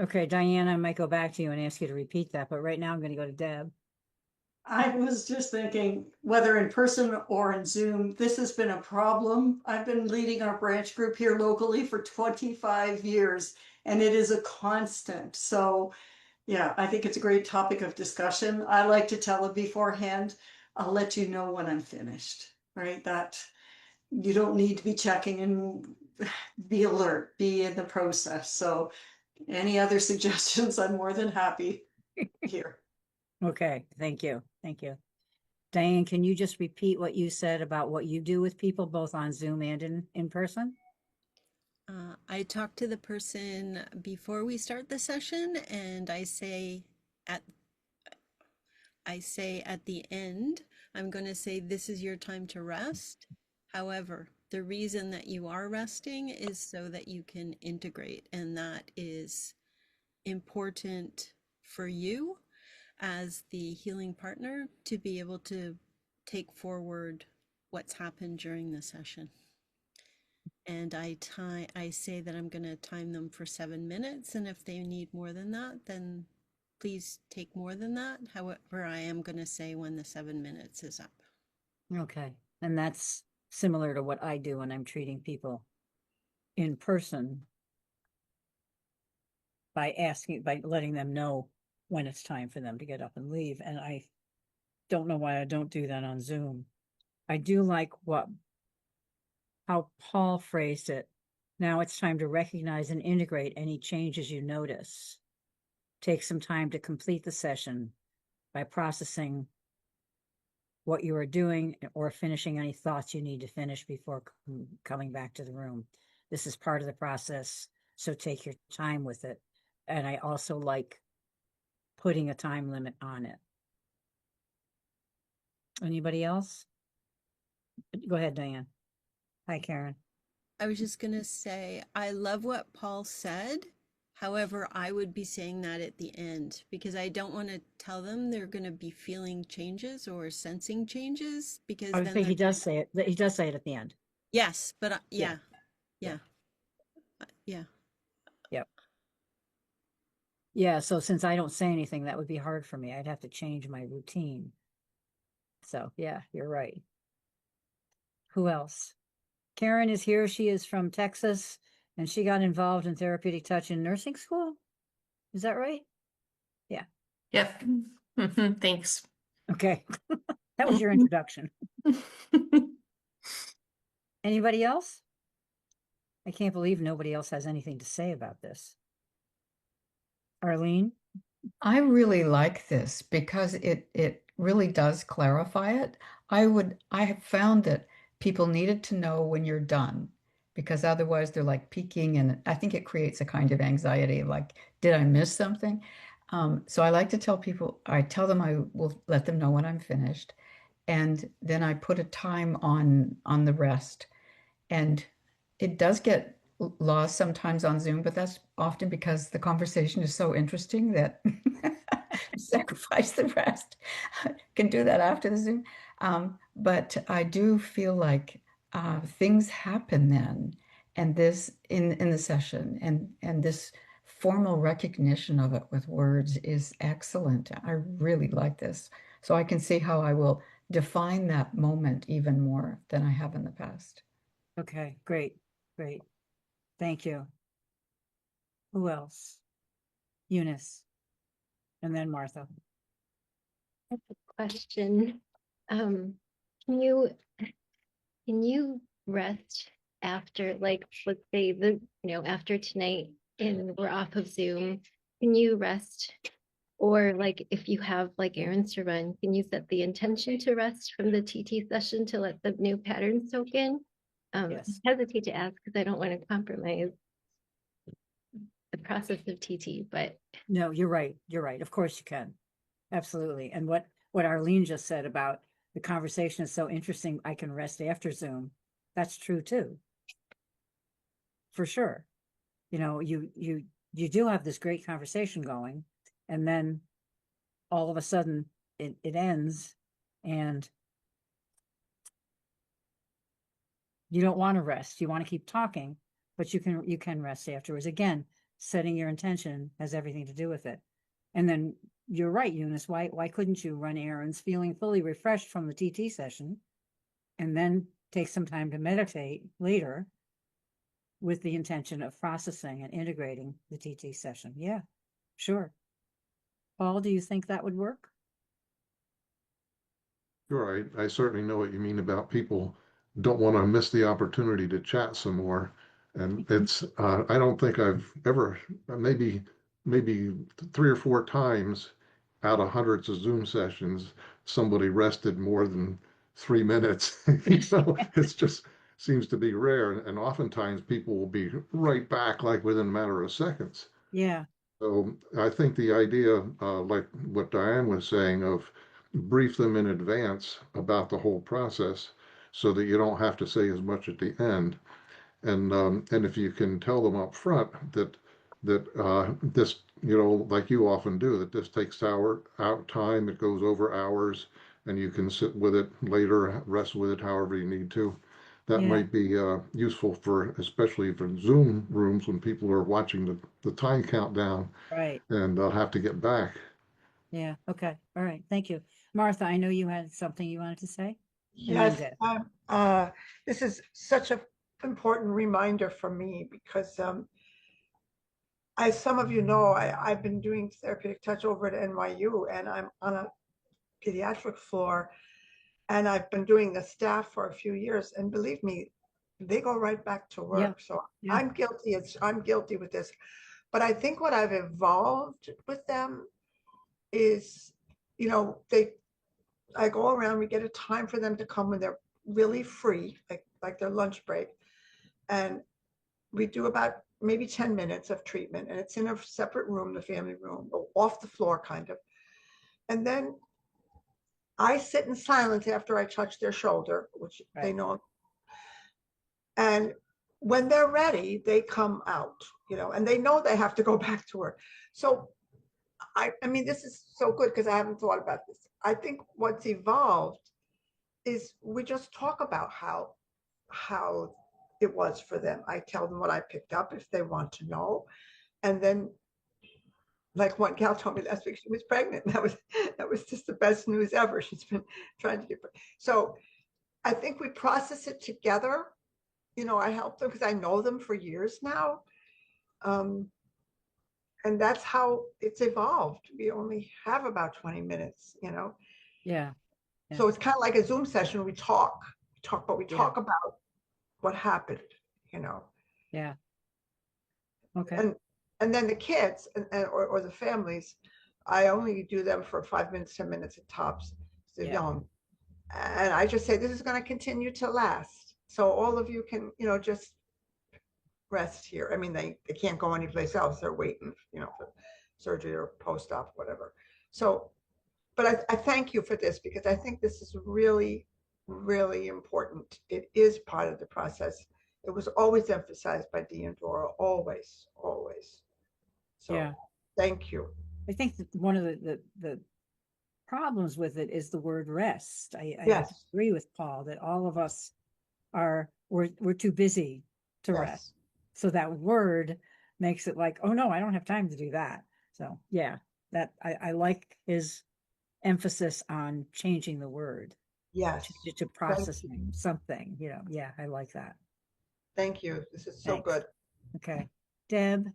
Okay, Diana, I might go back to you and ask you to repeat that, but right now I'm going to go to Deb. I was just thinking, whether in person or in Zoom, this has been a problem. I've been leading our branch group here locally for 25 years, and it is a constant. So, yeah, I think it's a great topic of discussion. I like to tell them beforehand, I'll let you know when I'm finished, right? That you don't need to be checking and be alert, be in the process. So, any other suggestions, I'm more than happy here. Okay, thank you. Thank you. Diane, can you just repeat what you said about what you do with people both on Zoom and in person? I talk to the person before we start the session, and at I say at the end, I'm going to say this is your time to rest. However, the reason that you are resting is so that you can integrate, and that is important for you as the healing partner to be able to take forward what's happened during the session. And I say that I'm going to time them for 7 minutes, and if they need more than that, then please take more than that. However, I am going to say when the 7 minutes is up. Okay, and that's similar to what I do when I'm treating people in person by letting them know when it's time for them to get up and leave. And I don't know why I don't do that on Zoom. I do like how Paul phrased it. Now it's time to recognize and integrate any changes you notice. Take some time to complete the session by processing what you are doing or finishing any thoughts you need to finish before coming back to the room. This is part of the process, so take your time with it. And I also like putting a time limit on it. Anybody else? Go ahead, Diane. Hi, Karen. I was just going to say, I love what Paul said. However, I would be saying that at the end because I don't want to tell them they're going to be feeling changes or sensing changes I because would then say they're, he does say it. He does say it at the end. yes, but Yeah, yeah, yeah, yeah, yeah. yeah. Yeah, so since I don't say anything, that would be hard for me. I'd have to change my routine. So, yeah, you're right. Who else? Karen is here. She is from Texas and she got involved in therapeutic touch in nursing school. Is that right? Yeah. Yep. Thanks. Okay. That was your introduction. Anybody else? I can't believe nobody else has anything to say about this. Arlene? I really like this because it really does clarify it. I have found that people needed to know when you're done because otherwise they're like peeking, and I think it creates a kind of anxiety like, did I miss something? So I like to tell people, I tell them I will let them know when I'm finished, and then I put a time on the rest. And it does get lost sometimes on Zoom, but that's often because the conversation is so interesting that sacrifice the rest. Can do that after the Zoom. But I do feel like things happen then, and this in the session, and this formal recognition of it with words is excellent. I really like this. So I can see how I will define that moment even more than I have in the past. Okay, great, great. Thank you. Who else? Eunice, and then Martha. Question. Um, can you rest after, like, let's say after tonight and we're off of Zoom, can you rest? Or like if you have like errands to run, can you set the intention to rest from the TT session to let the new patterns soak in? Yes. I hesitate to ask because I don't want to compromise the process of TT, but No, you're right. You're right. Of course you can. Absolutely. And what Arlene just said about the conversation is so interesting, I can rest after Zoom. That's true too. For sure. You do have this great conversation going, and then all of a sudden it ends and you don't want to rest. You want to keep talking, but you can rest afterwards. Again, setting your intention has everything to do with it. And then you're right, Eunice, why couldn't you run errands feeling fully refreshed from the TT session and then take some time to meditate later with the intention of processing and integrating the TT session? Yeah, sure. Paul, do you think that would work? Sure, I certainly know what you mean about people don't want to miss the opportunity to chat some more. And it's, I don't think I've ever, maybe 3 or 4 times out of hundreds of Zoom sessions, somebody rested more than 3 minutes. It's just seems to be rare. And oftentimes people will be right back like within a matter of seconds. Yeah, So I think the idea, like what Diane was saying, of brief them in advance about the whole process so that you don't have to say as much at the end. And if you can tell them up front that this, like you often do, that this takes out time, it goes over hours, and you can sit with it later, rest with it however you need to. That yeah, might be useful for, especially for Zoom rooms when people are watching the time countdown right. and they'll have to get back. Yeah, okay. All right. Thank you. Martha, I know you had something you wanted to say. And then Yes, Deb. this is such an important reminder for me because, as some of you know, I've been doing therapeutic touch over at NYU, and I'm on a pediatric floor, and I've been doing the staff for a few years, and believe me, they go right back to Yeah, work. So yeah. I'm guilty. I'm guilty with this, but I think what I've evolved with them is, I go around, we get a time for them to come when they're really free, like their lunch break. And we do about maybe 10 minutes of treatment, and it's in a separate room, the family room, off the floor kind of. And then I sit in silence after I touch their shoulder, which they Right. know. And when they're ready, they come out, and they know they have to go back to work. So I mean, this is so good because I haven't thought about this. I think what's evolved is we just talk about how it was for them. I tell them what I picked up if they want to know. And then, like one gal told me last week, she was pregnant. That was just the best news ever. She's been trying to get pregnant. So I think we process it together. I help them because I know them for years now. And that's how it's evolved. We only have about 20 minutes. Yeah. So it's kind of like a Zoom session. We talk, but we Yeah. talk about what happened, Yeah. Okay. and then the kids or the families, I only do them for 5 minutes, 10 minutes at tops. They're Yeah. young. And I just say, this is going to continue to last. So all of you can, just rest here. I mean, they can't go anyplace else. They're waiting, for surgery or post-op, whatever. So, but I thank you for this because I think this is really, really important. It is part of the process. It was always emphasized by Dean Dora, always, always. So Yeah. thank you. I think that one of the problems with it is the word rest. I have to Yes. agree with Paul that all of us we're too busy to rest. Yes. So that word makes it like, oh no, I don't have time to do that. So yeah, that I like his emphasis on changing the word Yes. to processing something, yeah, I like that. Thank you. This is so Thanks. good. Okay. Deb?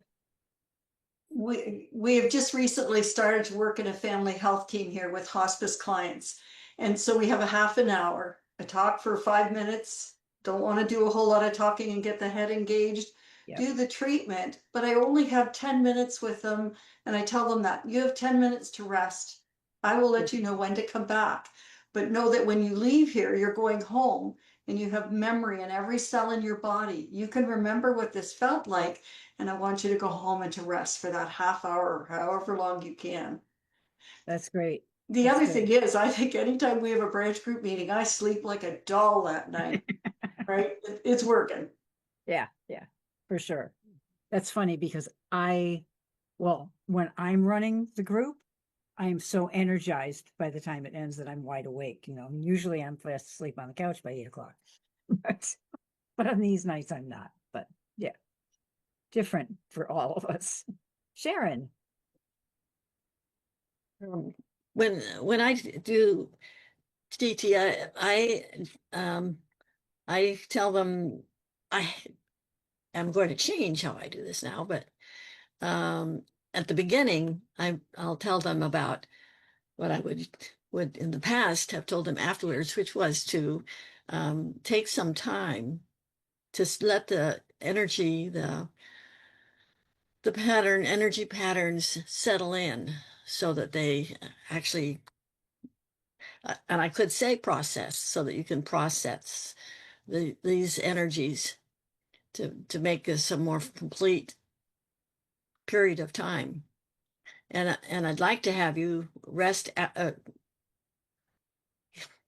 We have just recently started to work in a family health team here with hospice clients. And so we have a half an hour. I talk for 5 minutes. Don't want to do a whole lot of talking and get the head engaged. Yep. Do the treatment, but I only have 10 minutes with them. And I tell them that you have 10 minutes to rest. I will let you know when to come back. But know that when you leave here, you're going home and you have memory in every cell in your body. You can remember what this felt like. And I want you to go home and to rest for that half hour, however long you can. That's great. The That's other good. thing is, I think anytime we have a branch group meeting, I sleep like a doll that night, right? It's working. Yeah, for sure. That's funny because when I'm running the group, I'm so energized by the time it ends that I'm wide awake. Usually I'm fast asleep on the couch by 8 o'clock, but on these nights I'm not. But yeah. different for all of us. Sharon, When I do TT, I tell them I am going to change how I do this now, but at the beginning, I'll tell them about what I would in the past have told them afterwards, which was to take some time to let the energy, the energy patterns settle in so that they actually, and I could say process, so that you can process these energies to make this a more complete period of time. And I'd like to have you rest.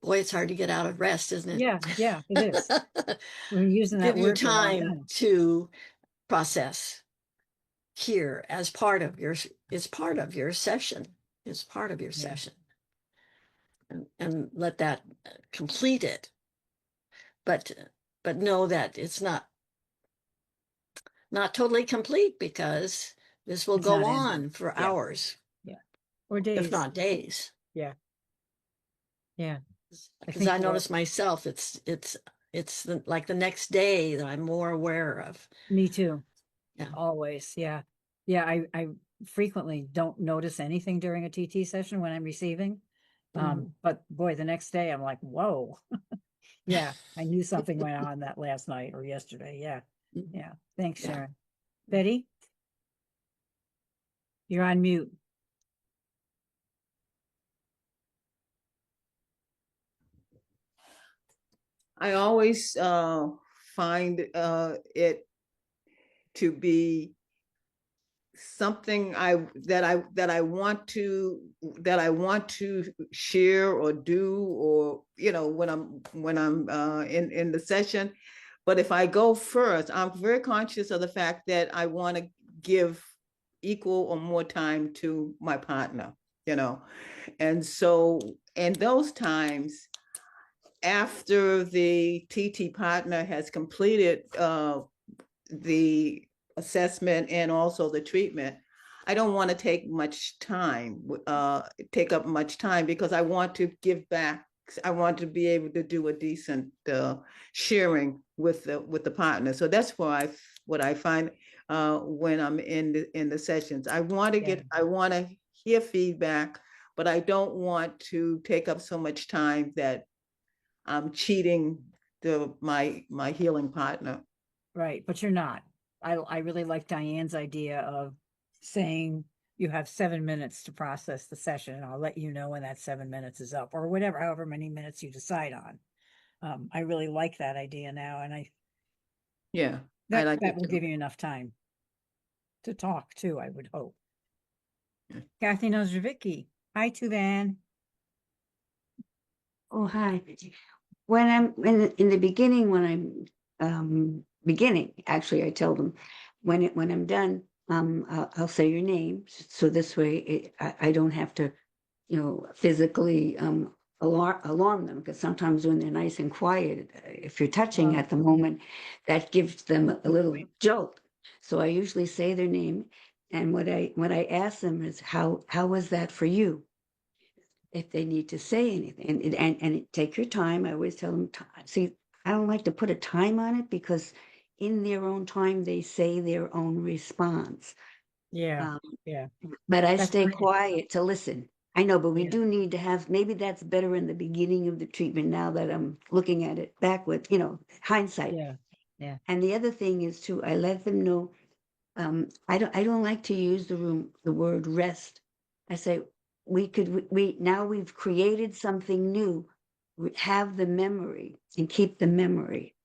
Boy, it's hard to get out of rest, isn't it? yeah, it is. We're using that Give you word for a long time time. to process here as part of your, it's part of your session. It's part of your Yeah. session. And let that complete it. But know that it's not totally complete, because this will It's go not ending. on for Yeah. hours, Or days. if not days. Yeah. I Because think I you're notice right. myself, it's like the next day that I'm more aware of. Me too. Yeah. Always. Yeah. Yeah. I frequently don't notice anything during a TT session when I'm receiving. But boy, the next day I'm like, whoa. Yeah. I knew something went on that last night or yesterday. Yeah. Yeah. Thanks, Yeah. Sharon. Betty? You're on mute. I always find it to be something that I want to share or do, or when I'm in the session. But if I go first, I'm very conscious of the fact that I want to give equal or more time to my partner, and so in those times, after the TT partner has completed the assessment and also the treatment, I don't want to take up much time, because I want to give back. I want to be able to do a decent sharing with the partner. So that's what I find when I'm in the sessions. I want to hear feedback, but I don't want to take up so much time that I'm cheating my healing partner. Right. But you're not. I really like Diane's idea of saying you have 7 minutes to process the session, and I'll let you know when that 7 minutes is up, or whatever, however many minutes you decide on. I really like that idea now, and Yeah, I that like it will too. give you enough time to talk too, I would hope. Kathy Nozdrovicki. Hi, Tuvan. Oh, hi. When I'm in the beginning, when I'm beginning, actually, I tell them when I'm done, I'll say your name, so this way I don't have to, physically alarm them, because sometimes when they're nice and quiet, if you're touching at the moment, that gives them a little jolt. So I usually say their name, and what I ask them is how was that for you? If they need to say anything, and take your time. I always tell them, see, I don't like to put a time on it, because in their own time they say their own response. Yeah. Um, Yeah. but I That's stay great. quiet to listen. I know, but we Yeah. do need to have, maybe that's better in the beginning of the treatment, now that I'm looking at it back with, hindsight. Yeah. Yeah. And the other thing is too, I let them know, I don't like to use the word rest. I say, now we've created something new. Have the memory and keep the memory.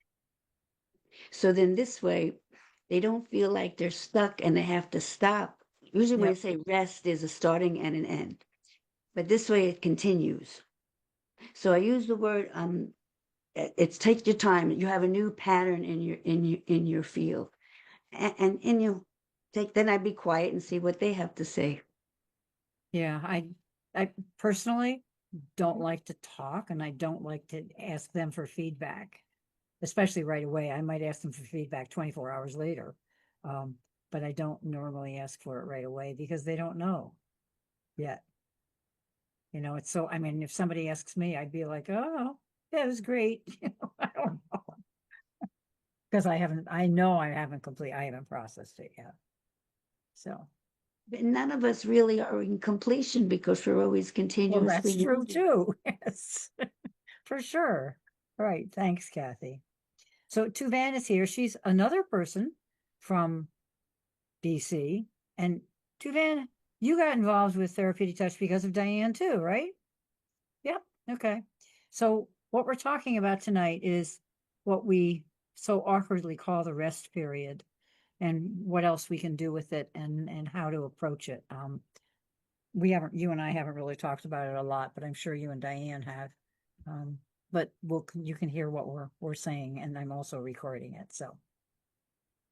So then this way, they don't feel like they're stuck and they have to stop. Usually when I Yep. say rest, there's a starting and an end, but this way it continues. So I use the word, it's take your time. You have a new pattern in your field, and you then I'd be quiet and see what they have to say. Yeah. I personally don't like to talk, and I don't like to ask them for feedback, especially right away. I might ask them for feedback 24 hours later. but I don't normally ask for it right away because they don't know yet. You know, it's so, I mean, if somebody asks me, I'd be like, oh, that was great. You know, I don't know. Because I haven't processed it yet. So, But none of us really are in completion because we're always well, continuously that's true moving. too. Yes, for sure. All right. Thanks, Kathy. So Tuvan is here. She's another person from BC. And Tuvan, you got involved with Therapeutic Touch because of Diane too, right? Yep. Okay. So what we're talking about tonight is what we so awkwardly call the rest period and what else we can do with it and how to approach it. You and I haven't really talked about it a lot, but I'm sure you and Diane have. But you can hear what we're saying, and I'm also recording it. So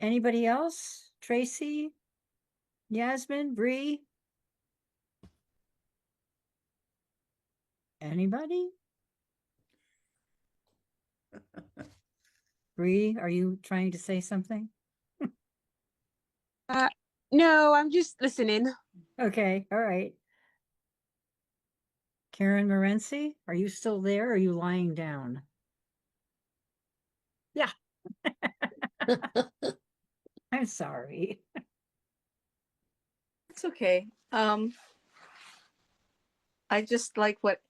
anybody else? Tracy, Yasmin, Bree? Anybody? Bree, are you trying to say something? No, I'm just listening. Okay, all right. Karen Morency, are you still there? Or are you lying down? Yeah. I'm sorry. It's okay. I just like what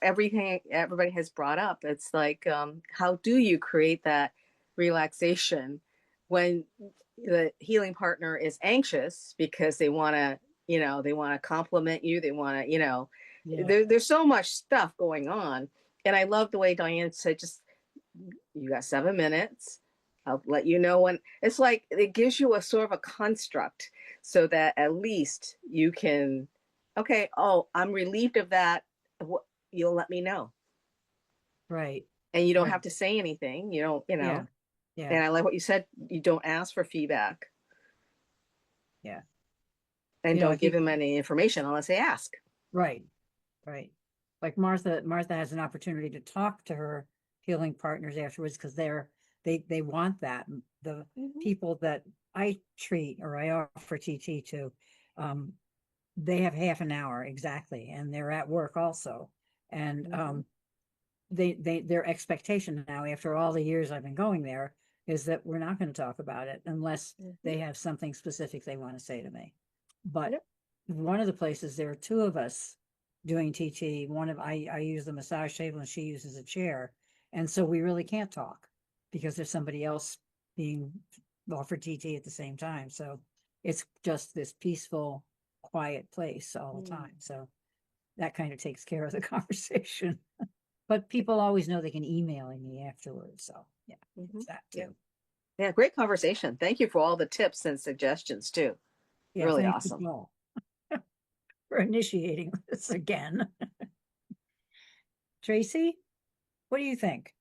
everything everybody has brought up. It's like, how do you create that relaxation when the healing partner is anxious because they want to, they want to compliment you. They want to, Yeah. there's so much stuff going on. And I love the way Diane said, just, you got 7 minutes. I'll let you know when. It's like it gives you a sort of a construct so that at least you can, okay, oh, I'm relieved of that. You'll let me know. Right. And you don't Right. have to say anything. You don't, Yeah. Yeah. And I like what you said. You don't ask for feedback. Yeah. And You know, I don't give think- them any information unless they ask. Right. Right. Like Martha has an opportunity to talk to her healing partners afterwards because they want that. The people that I treat or I offer TT to, they have half an hour exactly, and they're at work also. And their expectation now, after all the years I've been going there, is that we're not going to talk about it unless they have something specific they want to say to me. But one of the places, there are two of us doing TT. I use the massage table and she uses a chair. And so we really can't talk because there's somebody else being offered TT at the same time. So it's just this peaceful, quiet place all the time. So that kind of takes care of the conversation. But people always know they can email me afterwards. So yeah, it's that too. Yeah, great conversation. Thank you for all the tips and suggestions too. Yeah, Really thank awesome. you all for initiating this again. Tracy, what do you think?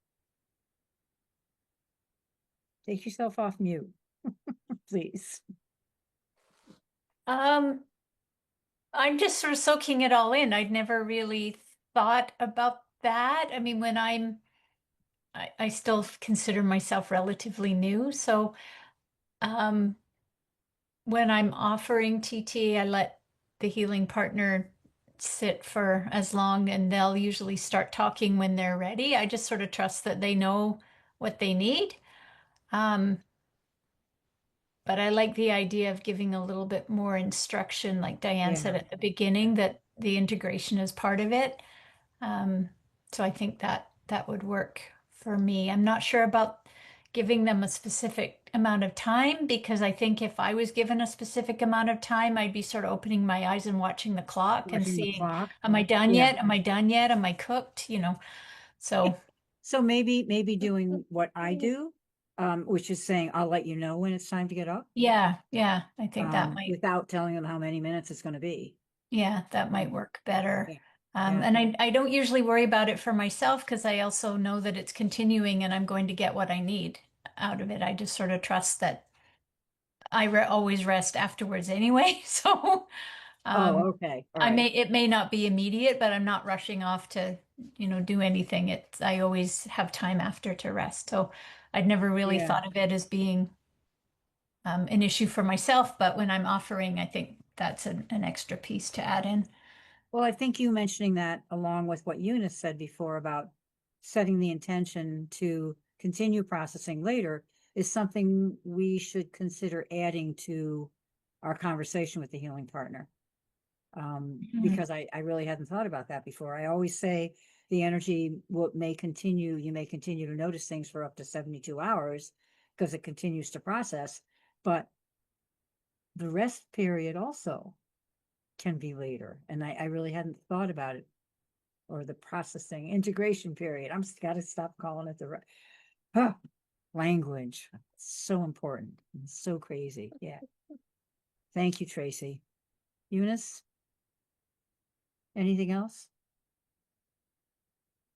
Take yourself off mute, please. I'm just sort of soaking it all in. I'd never really thought about that. I mean, when I still consider myself relatively new. So when I'm offering TT, I let the healing partner sit for as long and they'll usually start talking when they're ready. I just sort of trust that they know what they need. But I like the idea of giving a little bit more instruction, like Diane said at the beginning, that the integration is part of it. So I think that would work for me. I'm not sure about giving them a specific amount of time because I think if I was given a specific amount of time, I'd be sort of opening my eyes and watching the clock and seeing, am I done yet? Am I done yet? Am I cooked? So maybe doing what I do, which is saying, I'll let you know when it's time to get up. Yeah. I think that might, without telling them how many minutes it's going to be. yeah, that might work better. Yeah. And I don't usually worry about it for myself because I also know that it's continuing and I'm going to get what I need out of it. I just sort of trust that I always rest afterwards anyway. So okay. All right. it may not be immediate, but I'm not rushing off to, do anything. I always have time after to rest. So I'd never really thought of it as being an issue for myself, but when I'm offering, I think that's an extra piece to add in. Well, I think you mentioning that along with what Eunice said before about setting the intention to continue processing later is something we should consider adding to our conversation with the healing partner. Because I really hadn't thought about that before. I always say the energy may continue, you may continue to notice things for up to 72 hours because it continues to process, but the rest period also can be later. And I really hadn't thought about it, or the processing integration period. I'm got to stop calling it language. It's so important. It's so crazy. Yeah. Thank you, Tracy. Eunice? Anything else?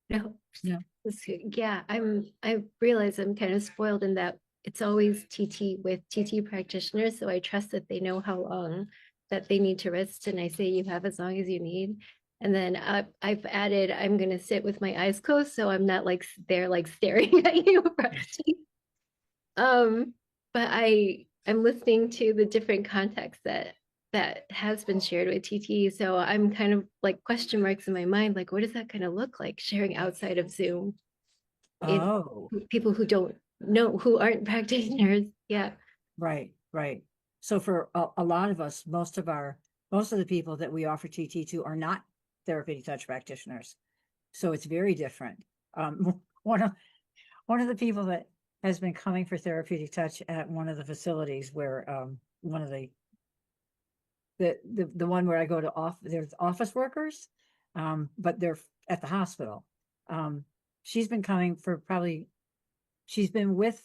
No. No. Yeah, I realize I'm kind of spoiled in that it's always TT with TT practitioners, so I trust that they know how long that they need to rest, and I say you have as long as you need. And then I've added I'm gonna sit with my eyes closed, so I'm not like there like staring at you. But I'm listening to the different contexts that has been shared with TT. So I'm kind of like question marks in my mind, like, what is that going to look like sharing outside of Zoom? People who don't know, who aren't practitioners. Yeah. Right. So for a lot of us, most of the people that we offer TT to are not therapeutic touch practitioners. So it's very different. One of the people that has been coming for therapeutic touch at one of the facilities where one of the one where I go to there's office workers, but they're at the hospital. She's been coming for she's been with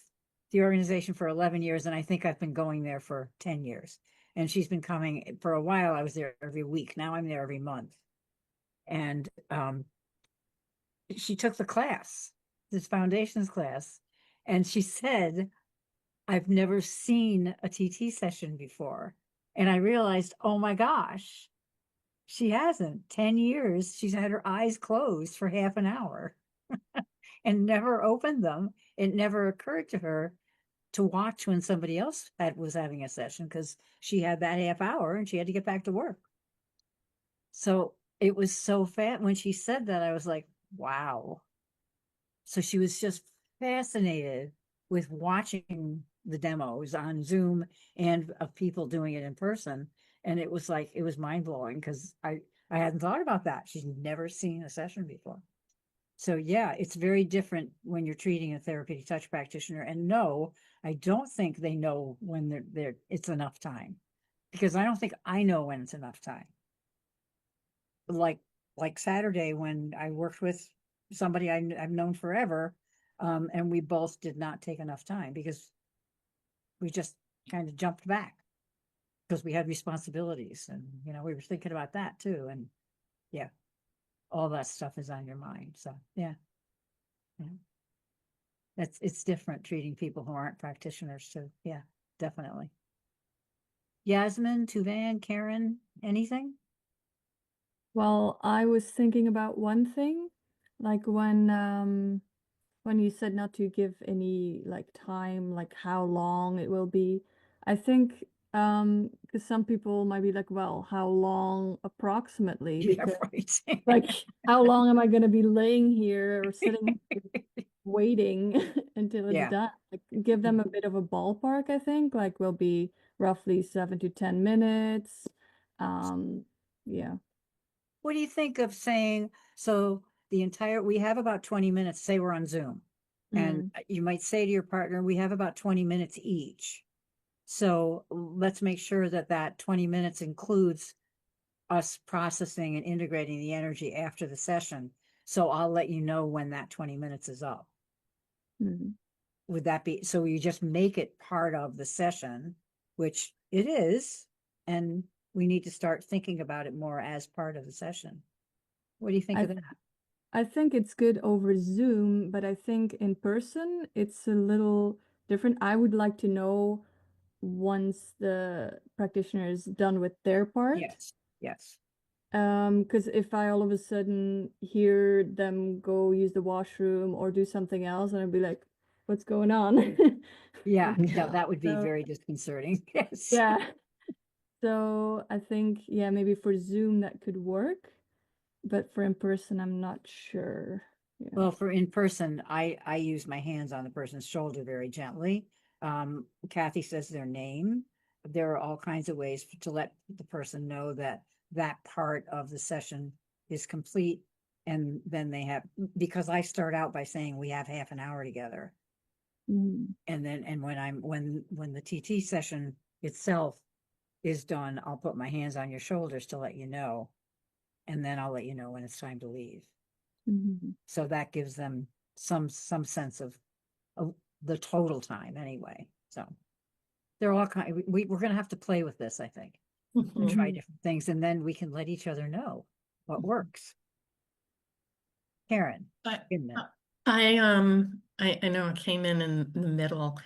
the organization for 11 years, and I think I've been going there for 10 years. And she's been coming for a while. I was there every week. Now I'm there every month. And she took the class, this foundations class, and she said, I've never seen a TT session before. And I realized, oh my gosh, she hasn't. 10 years, she's had her eyes closed for half an hour and never opened them. It never occurred to her to watch when somebody else was having a session because she had that half hour and she had to get back to work. So it was so fast. When she said that, I was like, wow. So she was just fascinated with watching the demos on Zoom and of people doing it in person. And it was like, it was mind blowing because I hadn't thought about that. She's never seen a session before. So yeah, it's very different when you're treating a therapeutic touch practitioner. And no, I don't think they know when it's enough time, because I don't think I know when it's enough time. Like Saturday when I worked with somebody I've known forever, and we both did not take enough time because we just kind of jumped back because we had responsibilities, and we were thinking about that too. And yeah, all that stuff is on your mind. So yeah. It's different treating people who aren't practitioners too. Yeah, definitely. Yasmin, Tuvan, Karen, anything? Well, I was thinking about one thing, like when you said not to give any like time, like how long it will be. I think because some people might be like, well, how long approximately? Yeah, Because right. like how long am I going to be laying here or sitting waiting until it's Yeah. done? Like give them a bit of a ballpark, I think, like will be roughly 7 to 10 minutes. Yeah. What do you think of saying, so we have about 20 minutes, say we're on Zoom, and you might say to your partner, we have about 20 minutes each. So let's make sure that 20 minutes includes us processing and integrating the energy after the session. So I'll let you know when that 20 minutes is up. Would that be, so you just make it part of the session, which it is, and we need to start thinking about it more as part of the session. What do you think of that? I think it's good over Zoom, but I think in person it's a little different. I would like to know once the practitioner is done with their part. Yes. Because if I all of a sudden hear them go use the washroom or do something else, and I'd be like, what's going on. Yeah, no, Yeah. that would be So very disconcerting. Yes. yeah. So I think, yeah, maybe for Zoom that could work, but for in person, I'm not sure. Yeah. Well, for in person, I use my hands on the person's shoulder very gently. Kathy says their name. There are all kinds of ways to let the person know that that part of the session is complete. And then they have, because I start out by saying we have half an hour together. Mm. And then, and when the TT session itself is done, I'll put my hands on your shoulders to let you know. And then I'll let you know when it's time to leave. Mhm. So that gives them some sense of the total time anyway. So they're all kind, we're gonna have to play with this, I think, and try Mhm. different things, and then we can let each other know what works. Karen, I, wait a minute. I know I came in the middle.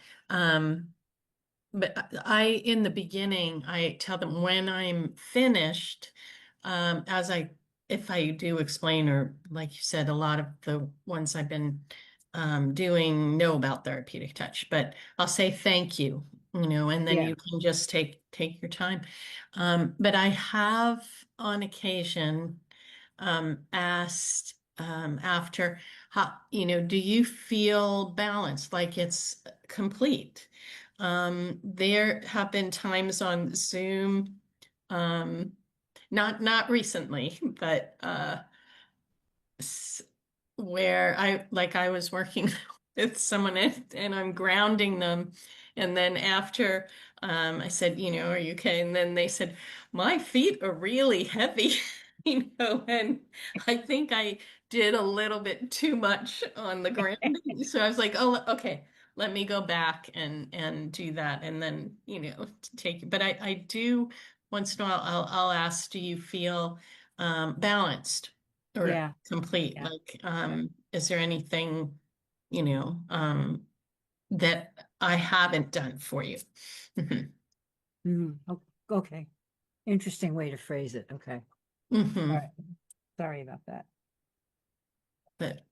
But in the beginning, I tell them when I'm finished, if I do explain, or like you said, a lot of the ones I've been doing know about therapeutic touch, but I'll say thank you, and then Yeah. you can just take your time. But I have on occasion asked after, how, do you feel balanced, like it's complete? There have been times on Zoom, not recently, but where I was working with someone and I'm grounding them, and then after I said, are you okay? And then they said, my feet are really heavy, and I think I did a little bit too much on the grounding. So I was like, oh, okay, let me go back and do that, and then take it. But I do once in a while I'll ask, do you feel balanced or Yeah. complete? Yeah. Like, is there anything, that I haven't done for you? Okay. Interesting way to phrase it. Okay. Mhm. All right. Sorry about that. But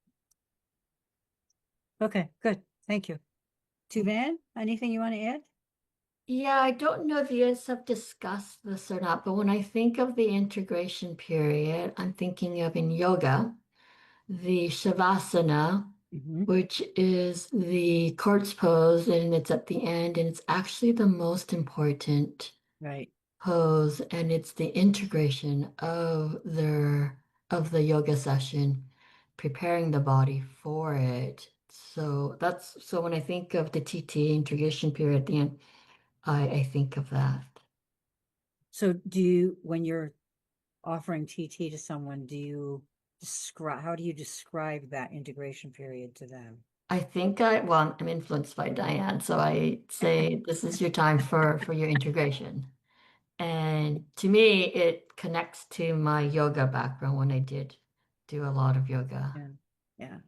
Okay, good. Thank you. Tuvan, anything you want to add? Yeah, I don't know if you guys have discussed this or not, but when I think of the integration period, I'm thinking of in yoga, the Shavasana, which is the corpse pose, and it's at the end, and it's actually the most important Right. pose, and it's the integration of the yoga session, preparing the body for it. So when I think of the TT integration period at the end, I think of that. So when you're offering TT to someone, how do you describe that integration period to them? I think I'm influenced by Diane, so I say this is your time for your integration. And to me, it connects to my yoga background when I did do a lot of yoga. Yeah.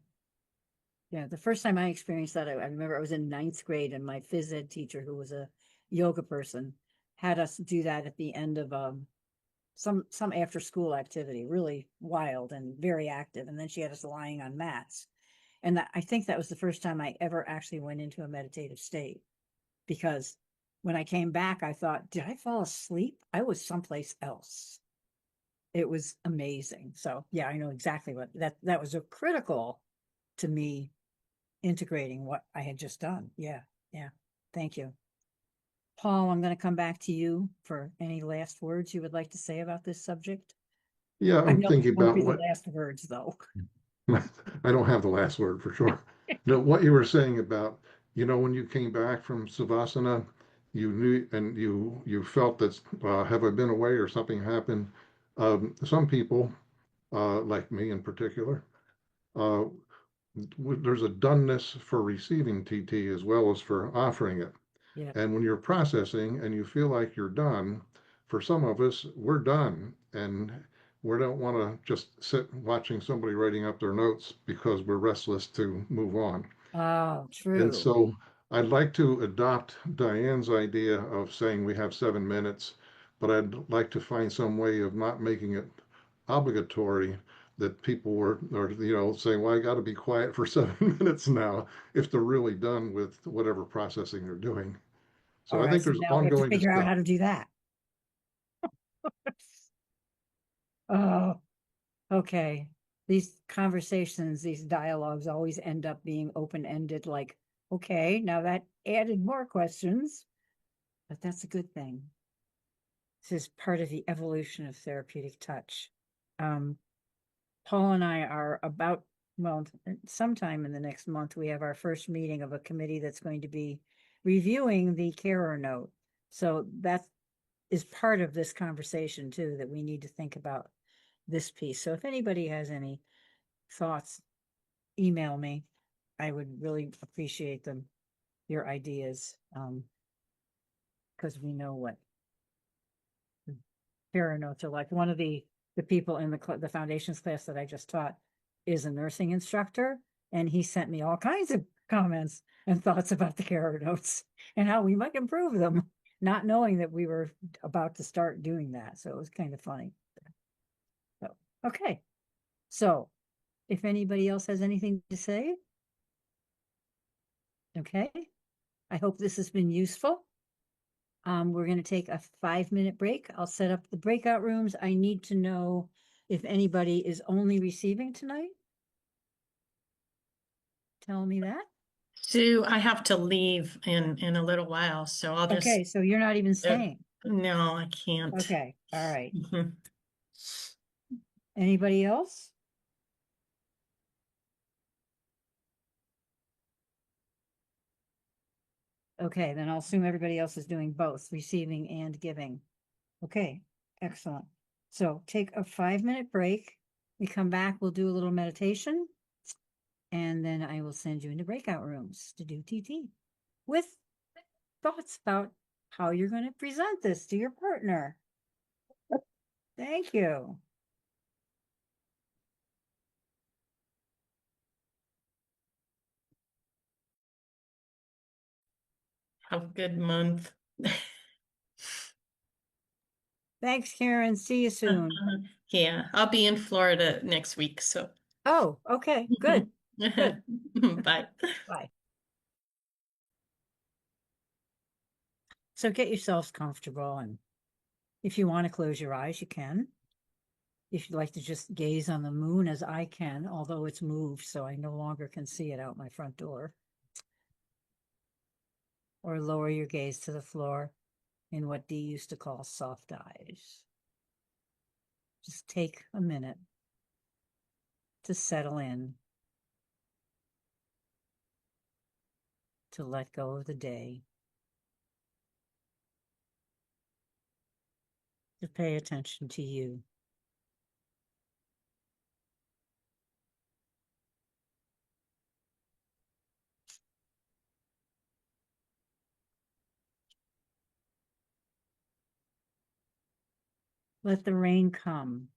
Yeah. The first time I experienced that, I remember I was in 9th grade, and my phys ed teacher, who was a yoga person, had us do that at the end of some after school activity, really wild and very active. And then she had us lying on mats. And I think that was the first time I ever actually went into a meditative state, because when I came back, I thought, did I fall asleep? I was someplace else. It was amazing. So yeah, I know exactly what that was critical to me integrating what I had just done. Yeah. Yeah. Thank you. Paul, I'm going to come back to you for any last words you would like to say about this subject. Yeah, I I'm know it thinking won't about be the what last words, though. I don't have the last word for sure. No, what you were saying about, when you came back from Savasana, you knew and you felt that have I been away or something happened? Some people, like me in particular, uh, there's a doneness for receiving TT as well as for offering it. Yeah. And when you're processing and you feel like you're done, for some of us, we're done. And we don't want to just sit watching somebody writing up their notes because we're restless to move on. Oh, And true. so I'd like to adopt Diane's idea of saying we have 7 minutes, but I'd like to find some way of not making it obligatory, that people are, saying, well, I got to be quiet for 7 minutes now if they're really done with whatever processing they're doing. So All I right, think so there's now we have to ongoing figure out how to discussion. do that. Oh, okay. These conversations, these dialogues always end up being open-ended, like, okay, now that added more questions, but that's a good thing. This is part of the evolution of therapeutic touch. Paul and I are about, well, sometime in the next month, we have our first meeting of a committee that's going to be reviewing the carer note. So that is part of this conversation too, that we need to think about this piece. So if anybody has any thoughts, email me. I would really appreciate them, your ideas, because we know what carer notes are like. One of the people in the foundations class that I just taught is a nursing instructor, and he sent me all kinds of comments and thoughts about the carer notes and how we might improve them, not knowing that we were about to start doing that. So it was kind of funny. So, okay. So if anybody else has anything to say, okay. I hope this has been useful. We're going to take a 5-minute break. I'll set up the breakout rooms. I need to know if anybody is only receiving tonight. Tell me that. Sue, I have to leave in a little while, so I'll just, Okay, so you're not even staying. no, I can't. Okay, all right. Mhm. Anybody else? Okay, then I'll assume everybody else is doing both, receiving and giving. Okay, excellent. So take a 5-minute break. We come back, we'll do a little meditation, and then I will send you into breakout rooms to do TT with thoughts about how you're going to present this to your partner. Thank you. Have a good month. Thanks, Karen. See you soon. Yeah, I'll be in Florida next week, so. Oh, okay, good. Good. Bye. Bye. So get yourselves comfortable, and if you want to close your eyes, you can. If you'd like to just gaze on the moon, as I can, although it's moved, so I no longer can see it out my front door. Or lower your gaze to the floor in what Dee used to call soft eyes. Just take a minute to settle in, to let go of the day, to pay attention to you. Let the rain come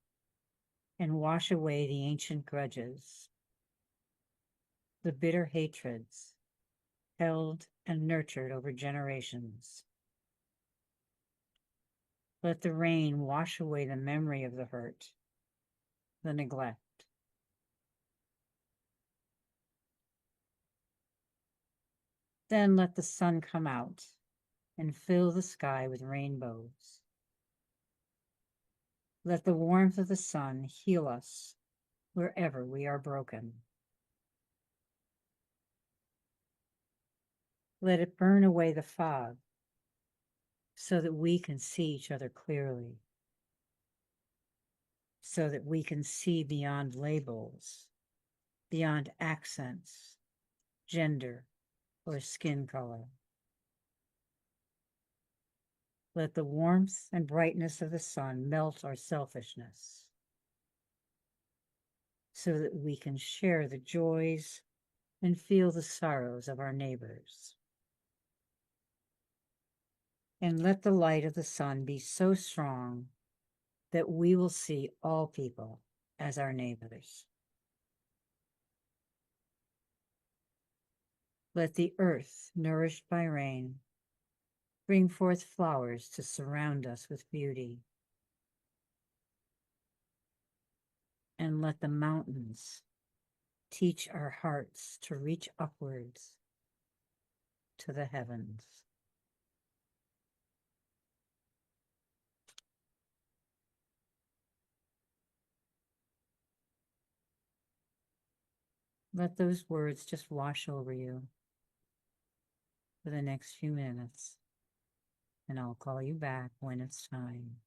and wash away the ancient grudges, the bitter hatreds held and nurtured over generations. Let the rain wash away the memory of the hurt, the neglect. Then let the sun come out and fill the sky with rainbows. Let the warmth of the sun heal us wherever we are broken. Let it burn away the fog so that we can see each other clearly, so that we can see beyond labels, beyond accents, gender, or skin color. Let the warmth and brightness of the sun melt our selfishness so that we can share the joys and feel the sorrows of our neighbors. And let the light of the sun be so strong that we will see all people as our neighbors. Let the earth, nourished by rain, bring forth flowers to surround us with beauty. and let the mountains teach our hearts to reach upwards to the heavens. Let those words just wash over you for the next few minutes, and I'll call you back when it's time.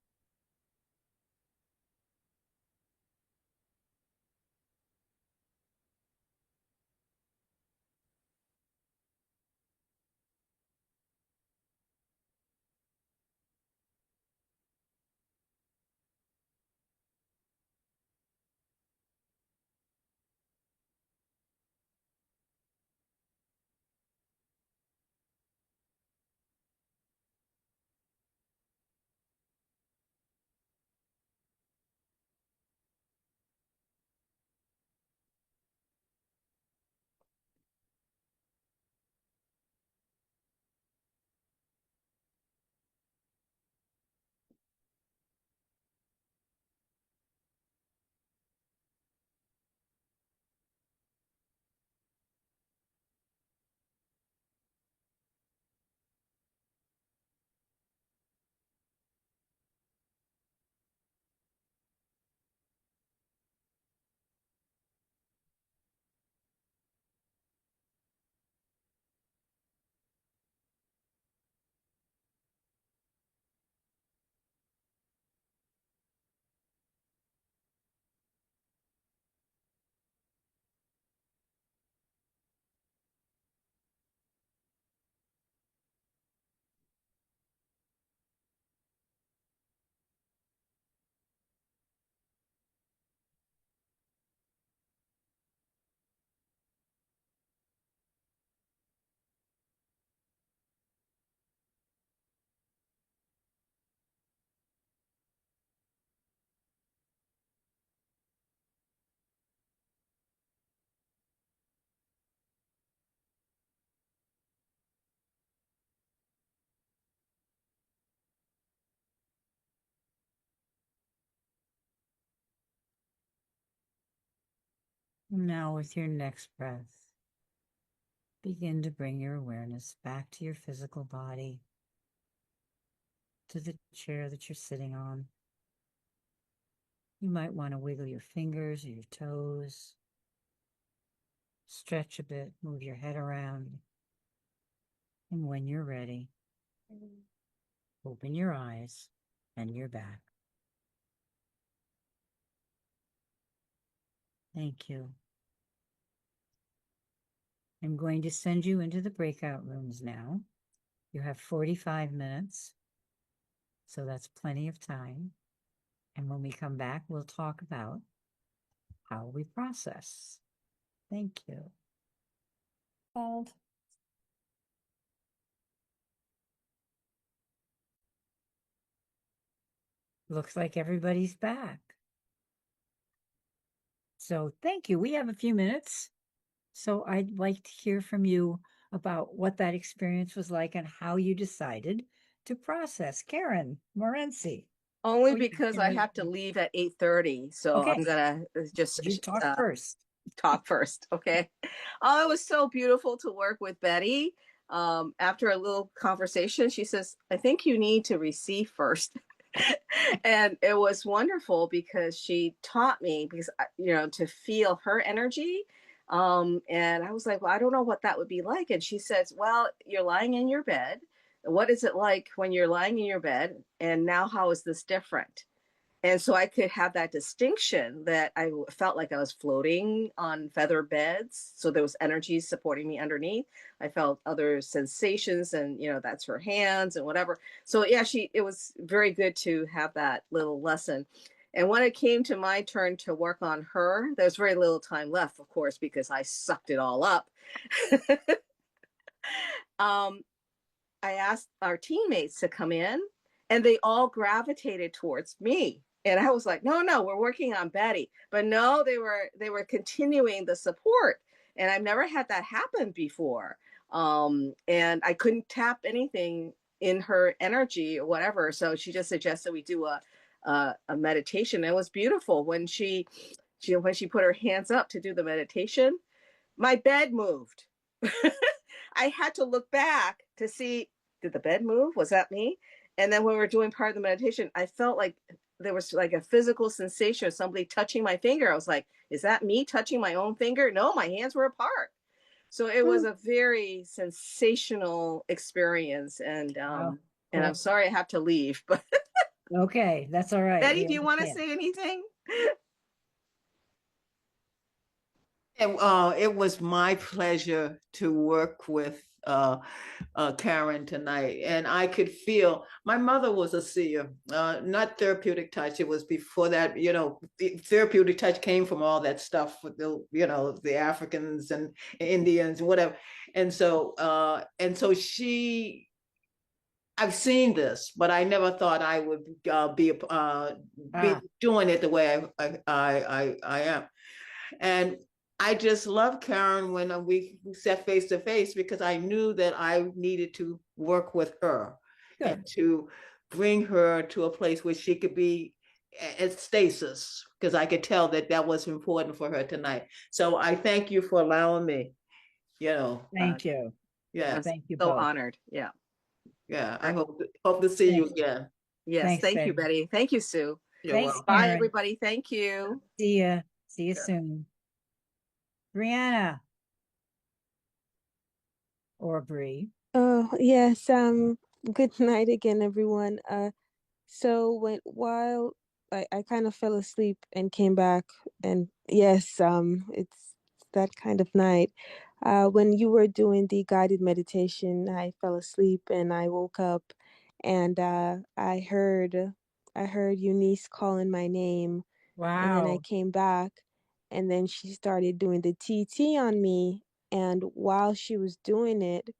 Now, with your next breath, begin to bring your awareness back to your physical body, to the chair that you're sitting on. You might want to wiggle your fingers or your toes, stretch a bit, move your head around. And when you're ready, open your eyes and you're back. Thank you. I'm going to send you into the breakout rooms now. You have 45 minutes, so that's plenty of time. And when we come back, we'll talk about how we process. Thank you. Called. Looks like everybody's back. So thank you. We have a few minutes. So I'd like to hear from you about what that experience was like and how you decided to process. Karen Morency. Only Oh, because I have to leave at 8:30, so Okay. I'm gonna just You talk first. talk first, okay? Oh, it was so beautiful to work with Betty. After a little conversation, she says, "I think you need to receive first." And it was wonderful because she taught me to feel her energy. And I was like, well, I don't know what that would be like. And she says, well, you're lying in your bed. What is it like when you're lying in your bed? And now how is this different? And so I could have that distinction that I felt like I was floating on feather beds. So there was energy supporting me underneath. I felt other sensations, and that's her hands and whatever. So yeah, it was very good to have that little lesson. And when it came to my turn to work on her, there was very little time left, of course, because I sucked it all up. I asked our teammates to come in, and they all gravitated towards me. And I was like, no, we're working on Betty. But no, they were continuing the support. And I've never had that happen before. And I couldn't tap anything in her energy or whatever. So she just suggested we do a meditation. It was beautiful when she when she put her hands up to do the meditation, my bed moved. I had to look back to see, did the bed move? Was that me? And then when we were doing part of the meditation, I felt like there was like a physical sensation of somebody touching my finger. I was like, is that me touching my own finger? No, my hands were apart. So it was a very sensational experience. And and I'm sorry I have to leave, but Okay, that's all right. Betty, We do you want to understand. say anything? And it was my pleasure to work with Karen tonight, and I could feel my mother was a seer, not therapeutic touch. It was before that, you know, the therapeutic touch came from all that stuff with the, you know, the Africans and Indians, whatever. And so I've seen this, but I never thought I would be doing it the way I am. And I just love Karen when we sat face to face, because I knew that I needed to work with her and to bring her to a place where she could be at stasis, because I could tell that that was important for her tonight. So I thank you for allowing me, you know. Thank you. Yeah. Thank you So both. honored. Yeah. Yeah. I hope to see you again. Yes. Thanks, Thank you, Betty. Betty. Thank you, Sue. Thanks, Bye, Karen. everybody. Thank you. See ya. See you soon. Brianna. Or Bree. Oh, yes. Good night again, everyone. So while I kind of fell asleep and came back, and yes, it's that kind of night. When you were doing the guided meditation, I fell asleep and I woke up, and I heard Eunice calling my name, and then I Wow. came back, and then she started doing the TT on me, and while she was doing it,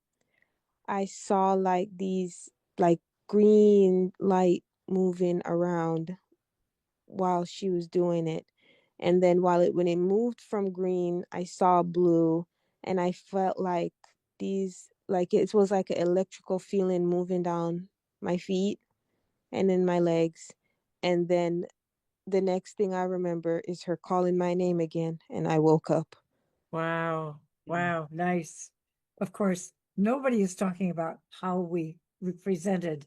I saw like these like green light moving around while she was doing it. And then when it moved from green, I saw blue, and I felt like it was like an electrical feeling moving down my feet and in my legs. And then the next thing I remember is her calling my name again, and I woke up. Wow. Wow. Nice. Of course, nobody is talking about how we presented,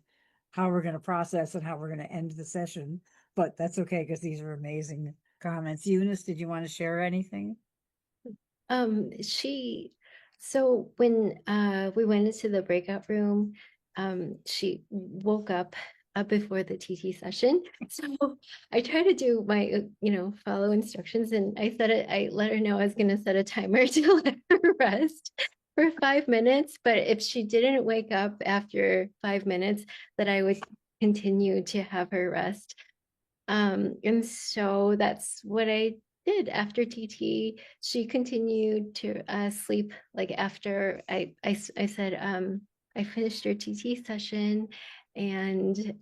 how we're going to process and how we're going to end the session, but that's okay because these are amazing comments. Eunice, did you want to share anything? So when we went into the breakout room, she woke up before the TT session. So I tried to do my, follow instructions, and I let her know I was going to set a timer to let her rest for 5 minutes. But if she didn't wake up after 5 minutes, that I would continue to have her rest. And so that's what I did after TT. She continued to sleep like after I said, I finished your TT session, and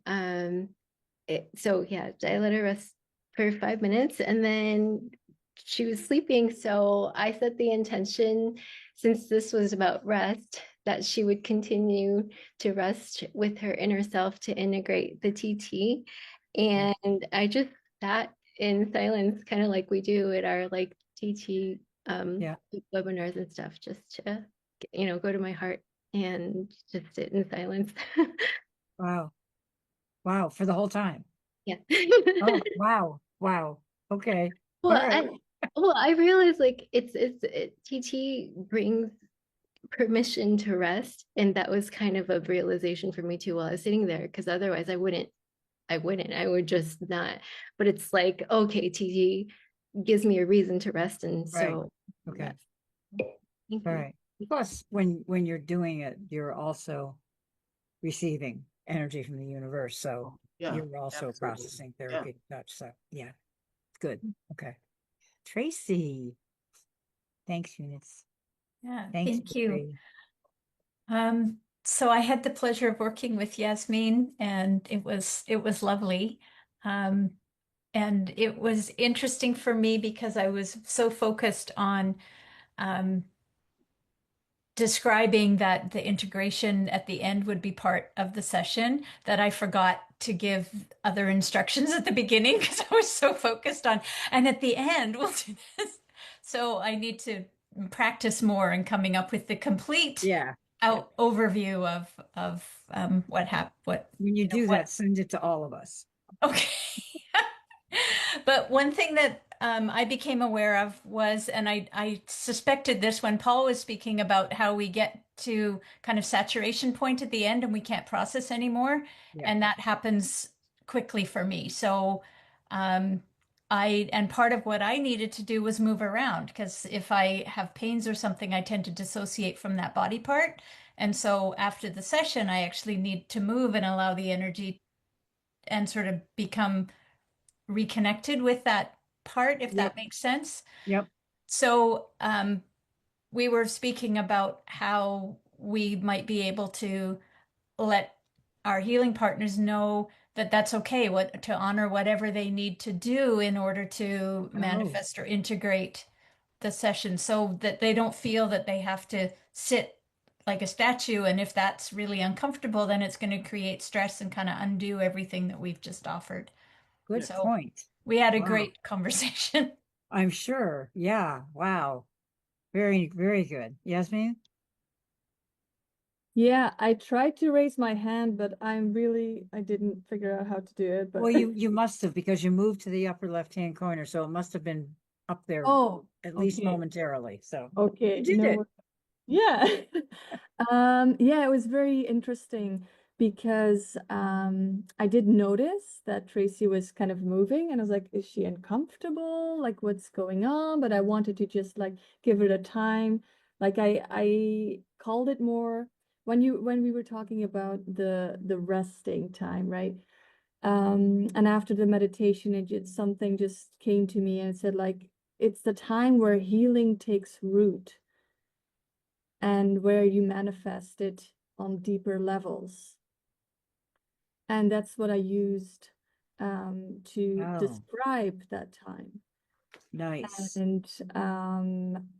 so yeah, I let her rest for 5 minutes, and then she was sleeping. So I set the intention, since this was about rest, that she would continue to rest with her inner self to integrate the TT. And I just sat in silence, kind of like we do at our like TT webinars and stuff, just to go to my heart and just sit in silence. Wow. Wow. For the whole time. Yeah. Oh, wow. Wow. Okay. Well, All right. I realized like TT brings permission to rest, and that was kind of a realization for me too while I was sitting there, because otherwise I would just not. But it's like, okay, TT gives me a reason to rest, and so Okay. Thank All you. right. Plus, when you're doing it, you're also receiving energy from the universe. So Yeah, you're also absolutely. processing therapeutic touch. So yeah, it's good. Okay. Tracy. Thanks, Eunice. Yeah, Thanks, thank you. Bree. So I had the pleasure of working with Yasmin, and it was lovely. And it was interesting for me because I was so focused on describing that the integration at the end would be part of the session that I forgot to give other instructions at the beginning because I was so focused on, and at the end, we'll do this. So I need to practice more and coming up with the complete Yeah. overview of what When you you know, do what that, send it to all of us. okay. But one thing that I became aware of was, and I suspected this when Paul was speaking about how we get to kind of saturation point at the end and we can't process anymore. Yeah. And that happens quickly for me. So and part of what I needed to do was move around because if I have pains or something, I tend to dissociate from that body part. And so after the session, I actually need to move and allow the energy and sort of become reconnected with that part, if that makes sense. Yep. So we were speaking about how we might be able to let our healing partners know that that's okay, what to honor whatever they need to do in order to manifest or integrate the session so that they don't feel that they have to sit like a statue. And if that's really uncomfortable, then it's going to create stress and kind of undo everything that we've just offered. Good So point. we had a Wow. great conversation. I'm sure. Yeah. Wow. Very, very good. Yasmin? Yeah, I tried to raise my hand, but I didn't figure out how to do it. But Well, you must have because you moved to the upper left-hand corner, so it must have been up there oh, at least okay. momentarily. So Okay, you did no, it. yeah. Yeah, it was very interesting because I did notice that Tracy was kind of moving and I was like, is she uncomfortable? Like what's going on? But I wanted to just like give it a time. Like I called it more when we were talking about the resting time, right? And after the meditation, something just came to me and it said like it's the time where healing takes root and where you manifest it on deeper levels. And that's what I used to Oh, describe that time. nice. And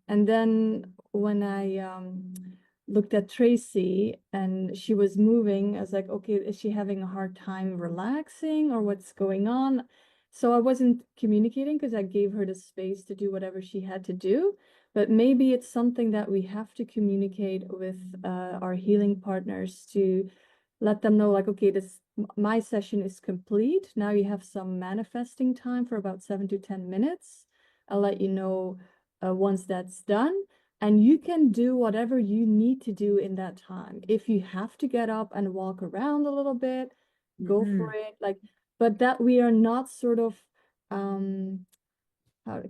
then when I looked at Tracy and she was moving, I was like, okay, is she having a hard time relaxing or what's going on? So I wasn't communicating because I gave her the space to do whatever she had to do. But maybe it's something that we have to communicate with our healing partners to let them know, like, okay, my session is complete. Now you have some manifesting time for about 7 to 10 minutes. I'll let you know once that's done. And you can do whatever you need to do in that time. If you have to get up and walk around a little bit, go for it. Like, but that we are not sort of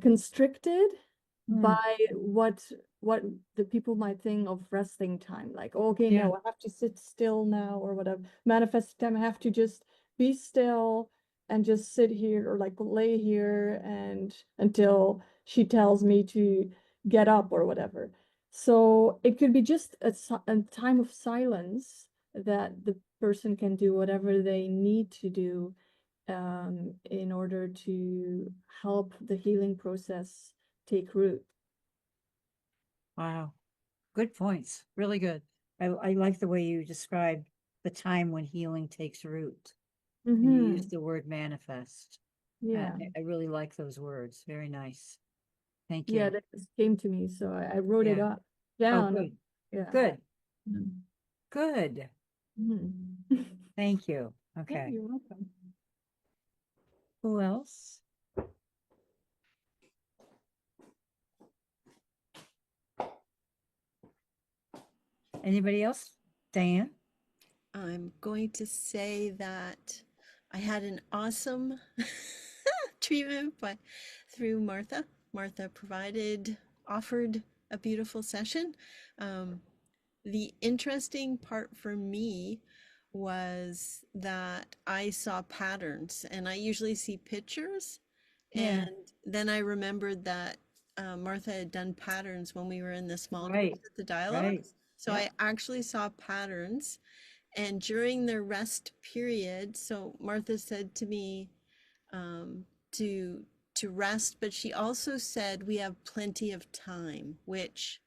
constricted by what the people might think of resting time. Like, okay, Yeah. no, I have to sit still now or whatever. Manifest time, I have to just be still and just sit here or like lay here and until she tells me to get up or whatever. So it could be just a time of silence that the person can do whatever they need to do in order to help the healing process take root. Wow. Good points. Really good. I like the way you described the time when healing takes root. And you Mm-hmm. used the word manifest. Yeah. I really like those words. Very nice. Thank Yeah, you. that just came to me, so I wrote it Yeah. up Oh, down. good. Yeah. Good. Mm. Good. Mhm. Thank you. Yeah, Okay. you're welcome. Who else? Anybody else? Diane? I'm going to say that I had an awesome treatment through Martha. Martha offered a beautiful session. The interesting part for me was that I saw patterns, and I usually see pictures. Yeah. And then I remembered that Martha had done patterns when we were in the small Right. groups at the dialogue. Right. So Yep. I actually saw patterns. And during the rest period, so Martha said to me to rest, but she also said we have plenty of time, which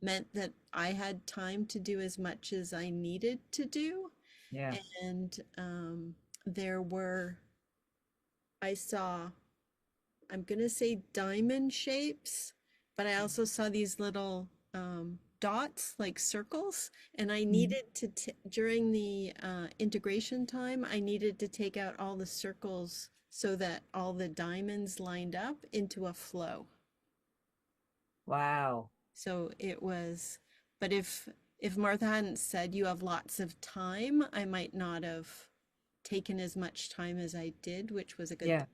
meant that I had time to do as much as I needed to do. Yeah. And there were, I saw, I'm gonna say diamond shapes, but I also saw these little dots, like circles, and I needed to, during the integration time, I needed to take out all the circles so that all the diamonds lined up into a flow. Wow. So it was, but if Martha hadn't said you have lots of time, I might not have taken as much time as I did, which was a good Yeah. thing.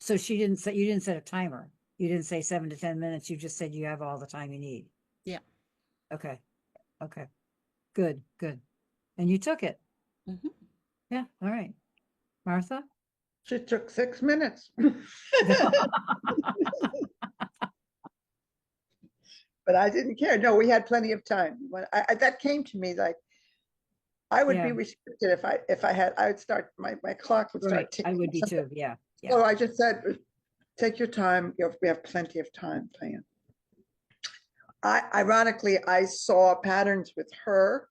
So you didn't set a timer. You didn't say 7 to 10 minutes. You just said you have all the time you need. Yeah. Okay. Okay. Good. Good. And you took it. Mm-hmm. Yeah. All right. Martha? She took 6 minutes. But I didn't care. No, we had plenty of time. When that came to me, like I would Yeah. be restricted if I had. I would start my clock would start Right. ticking. I would be something. too. Yeah. Yeah. So I just said, take your time. We have plenty of time, Diane. Ironically, I saw patterns with her,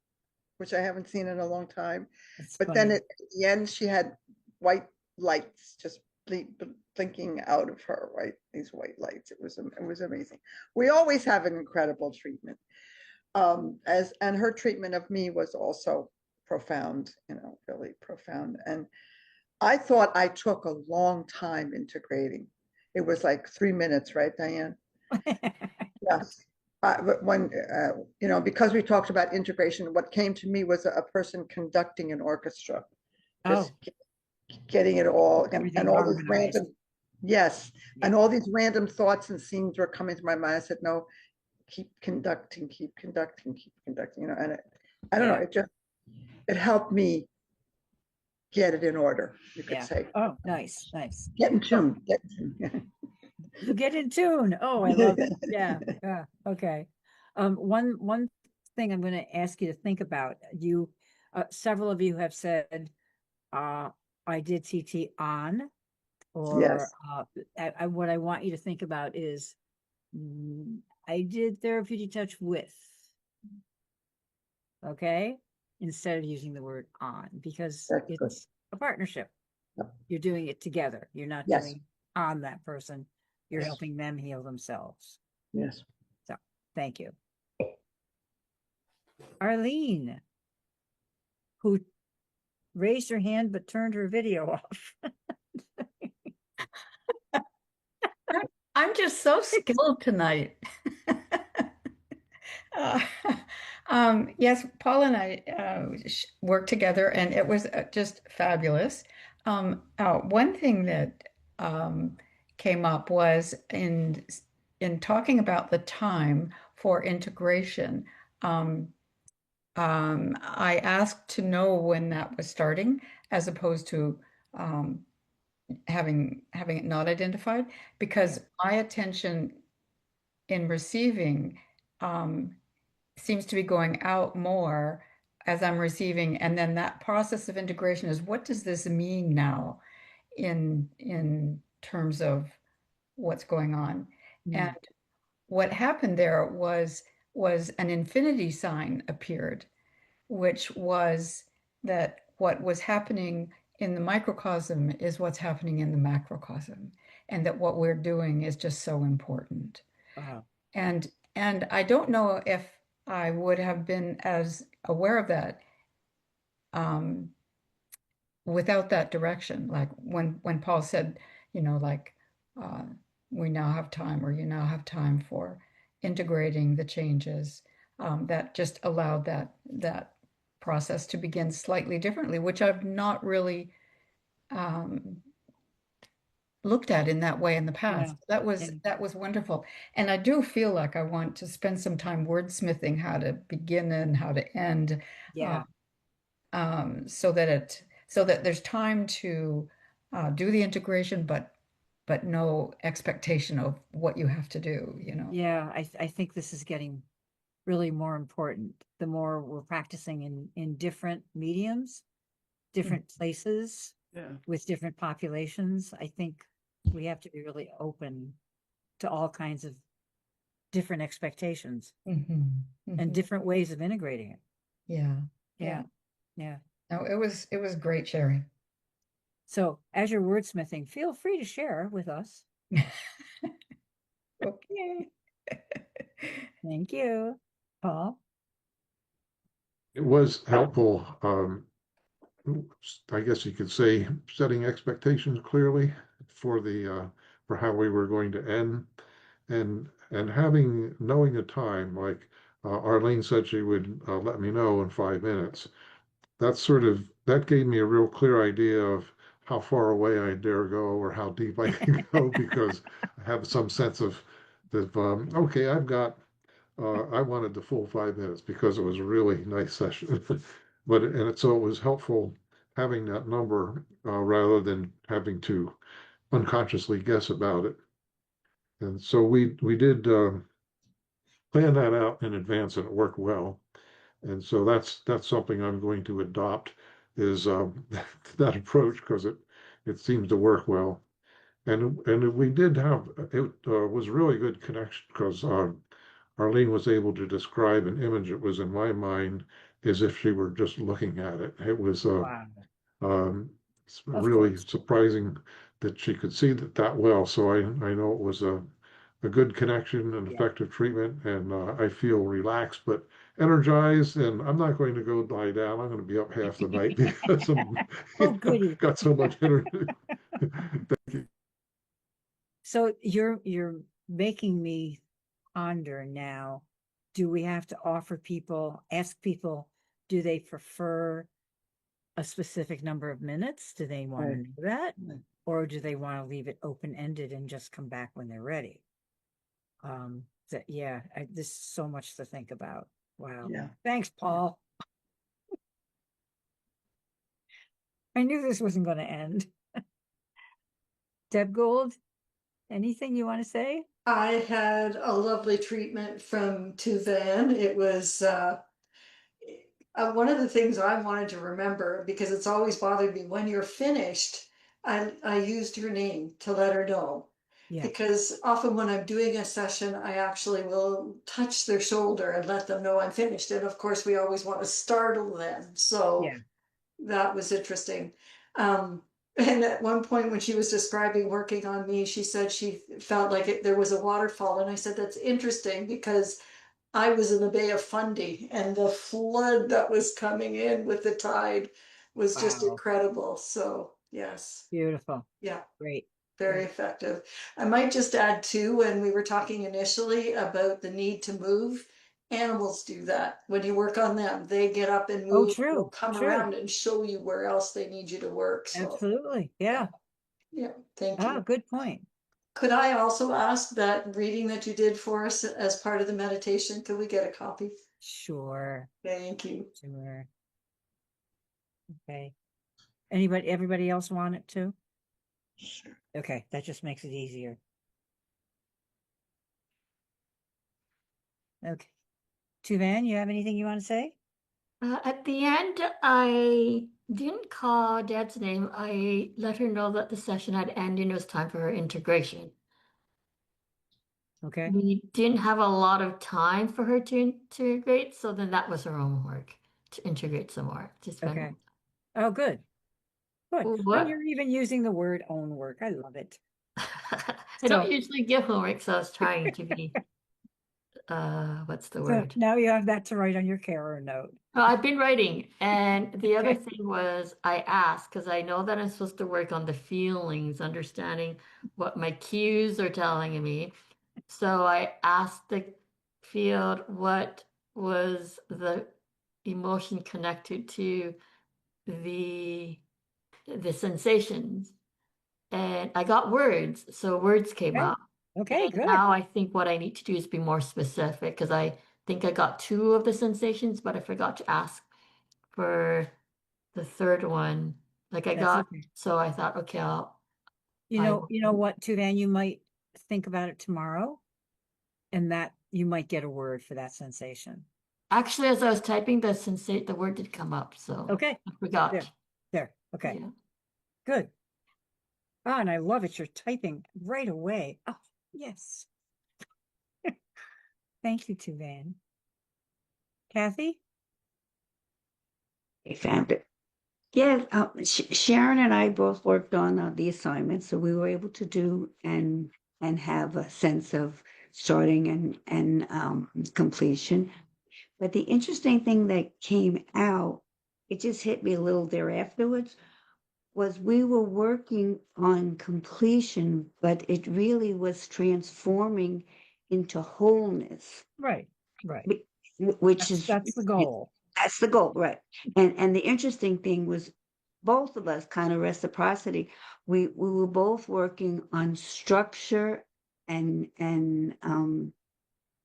which I haven't seen in a long time. That's But then funny. at the end, she had white lights just blinking out of her, right? These white lights. It was amazing. We always have an incredible treatment. And her treatment of me was also profound, really profound. And I thought I took a long time integrating. It was like 3 minutes, right, Diane? Yes. But when, because we talked about integration, what came to me was a person conducting an orchestra. Just getting it all and all these random, yes. And all these random thoughts and scenes were coming to my mind. I said, no, keep conducting, and I don't know, it helped me get it in order, you could say. Oh, nice. Nice. Get in tune. Get in tune. Oh, I love it. Yeah. Yeah. Okay. One thing I'm going to ask you to think about. Several of you have said, I did TT on, or Yes. what I want you to think about is, I did therapeutic touch with. Okay, instead of using the word on, because That's it's good. a partnership. Yep. You're doing it together. You're not Yes. doing on that person. You're Yes. helping them heal themselves. Yes. So thank you. Arlene, who raised her hand but turned her video off. I'm just so skilled tonight. Yes, Paul and I worked together, and it was just fabulous. One thing that came up was in talking about the time for integration. I asked to know when that was starting, as opposed to having it not identified, because my attention in receiving seems to be going out more as I'm receiving, and then that process of integration is, what does this mean now in terms of what's going on? And what happened there was an infinity sign appeared, which was that what was happening in the microcosm is what's happening in the macrocosm, and that what we're doing is just so important. Wow. And I don't know if I would have been as aware of that without that direction. Like when Paul said, we now have time, or you now have time for integrating the changes, that just allowed that process to begin slightly differently, which I've not really looked at in that way in the past. That was wonderful. And I do feel like I want to spend some time wordsmithing how to begin and how to end. Yeah. So that there's time to do the integration, but no expectation of what you have to do, Yeah, I think this is getting really more important. The more we're practicing in different mediums, different places, with different populations, I think we have to be really open to all kinds of different expectations and different ways of integrating it. Yeah. Yeah. Yeah. No, it was great, Sherry. So as you're wordsmithing, feel free to share with us. Okay. Thank you. Paul? It was helpful, I guess you could say, setting expectations clearly for for how we were going to end, and knowing the time, like Arlene said she would let me know in 5 minutes. That gave me a real clear idea of how far away I dare go or how deep I can go, because I have some sense of that, okay, I wanted the full 5 minutes because it was a really nice session. So it was helpful having that number rather than having to unconsciously guess about it. And so we did plan that out in advance, and it worked well. And so that's something I'm going to adopt, is that approach, because it seems to work well. And we did have, it was really good connection, because Arlene was able to describe an image that was in my mind as if she were just looking at it. It was Wow. it's Of really course. surprising that she could see that well. So I know it was a good connection and Yeah. effective treatment, and I feel relaxed but energized. And I'm not going to go lie down. I'm going to be up half the night because Oh, goody. got so much energy. Thank you. So you're making me ponder now. Do we have to ask people, do they prefer a specific number of minutes? Do they want to know that? Or do they want to leave it open-ended and just come back when they're ready? There's so much to think about. Wow. Yeah. Thanks, Paul. I knew this wasn't going to end. Deb Gold, anything you want to say? I had a lovely treatment from Tuvan. It was one of the things I wanted to remember, because it's always bothered me, when you're finished, I used her name to let her know. Yeah. Because often when I'm doing a session, I actually will touch their shoulder and let them know I'm finished. And of course, we always want to startle them. So Yeah. that was interesting. And at one point when she was describing working on me, she said she felt like there was a waterfall. And I said, that's interesting, because I was in the Bay of Fundy, and the flood that was coming in with the tide was just Wow. incredible. So yes, Beautiful. yeah, Great. very Great. effective. I might just add too, when we were talking initially about the need to move, animals do that. When you work on them, they get up and Oh, move, they'll true. come True. around and show you where else they need you to work. So Absolutely. Yeah. yeah, thank Ah, you. good point. Could I also ask that reading that you did for us as part of the meditation, could we get a copy? Sure. Thank you. Sure. Okay. Everybody else want it too? Sure. Okay, that just makes it easier. Okay. Tuvan, you have anything you want to say? At the end, I didn't call Deb's name. I let her know that the session had ended and it was time for her integration. Okay. We didn't have a lot of time for her to integrate, so then that was her homework, to integrate some more. Okay. Oh, good. Good. When What? you're even using the word own work, I love it. I don't usually give homework, so I was trying to be, what's the So word? now you have that to write on your carer note. Oh, I've been writing, and the other thing was I asked, because I know that I'm supposed to work on the feelings, understanding what my cues are telling me. So I asked the field what was the emotion connected to the sensations, and I got words, so words came Okay. up. Okay, And good. now I think what I need to do is be more specific, because I think I got 2 of the sensations, but I forgot to ask for the third one. Like I That's got, okay. so I thought, okay, You know what, Tuvan, you might think about it tomorrow, and that you might get a word for that sensation. actually, as I was typing the word did come up, so Okay. I forgot. There. Okay. Yeah. Good. Oh, and I love it. You're typing right away. Oh, yes. Thank you, Tuvan. Kathy? I found it. Yeah, Sharon and I both worked on the assignment, so we were able to do and have a sense of starting and completion. But the interesting thing that came out, it just hit me a little there afterwards, was we were working on completion, but it really was transforming into wholeness, Right, right. which is That's the goal. that's the goal, right? And the interesting thing was both of us kind of reciprocity. We were both working on structure and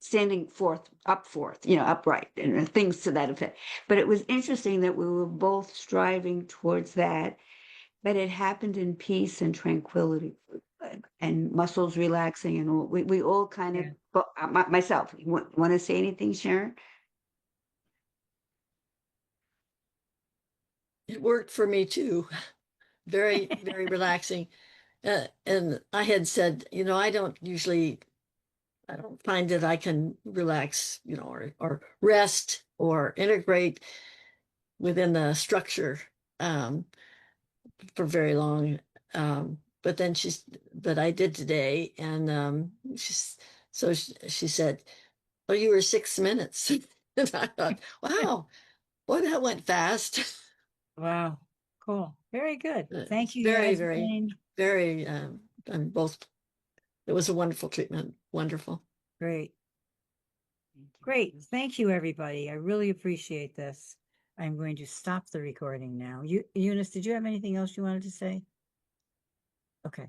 standing forth, upright and things to that effect. But it was interesting that we were both striving towards that, but it happened in peace and tranquility and muscles relaxing and all. We all kind of, myself, you want to say anything, Sharon? It worked for me too. Very, very relaxing. And I had said, I don't find that I can relax, or rest or integrate within the structure for very long. But I did today, and she said, "Oh, you were 6 minutes," and I thought, "Wow, boy, that went fast." Wow, cool. Very good. Thank you Very, guys. very, Jane. very. I'm both. It was a wonderful treatment. Wonderful. Great. Great. Thank you, everybody. I really appreciate this. I'm going to stop the recording now. Eunice, did you have anything else you wanted to say? Okay.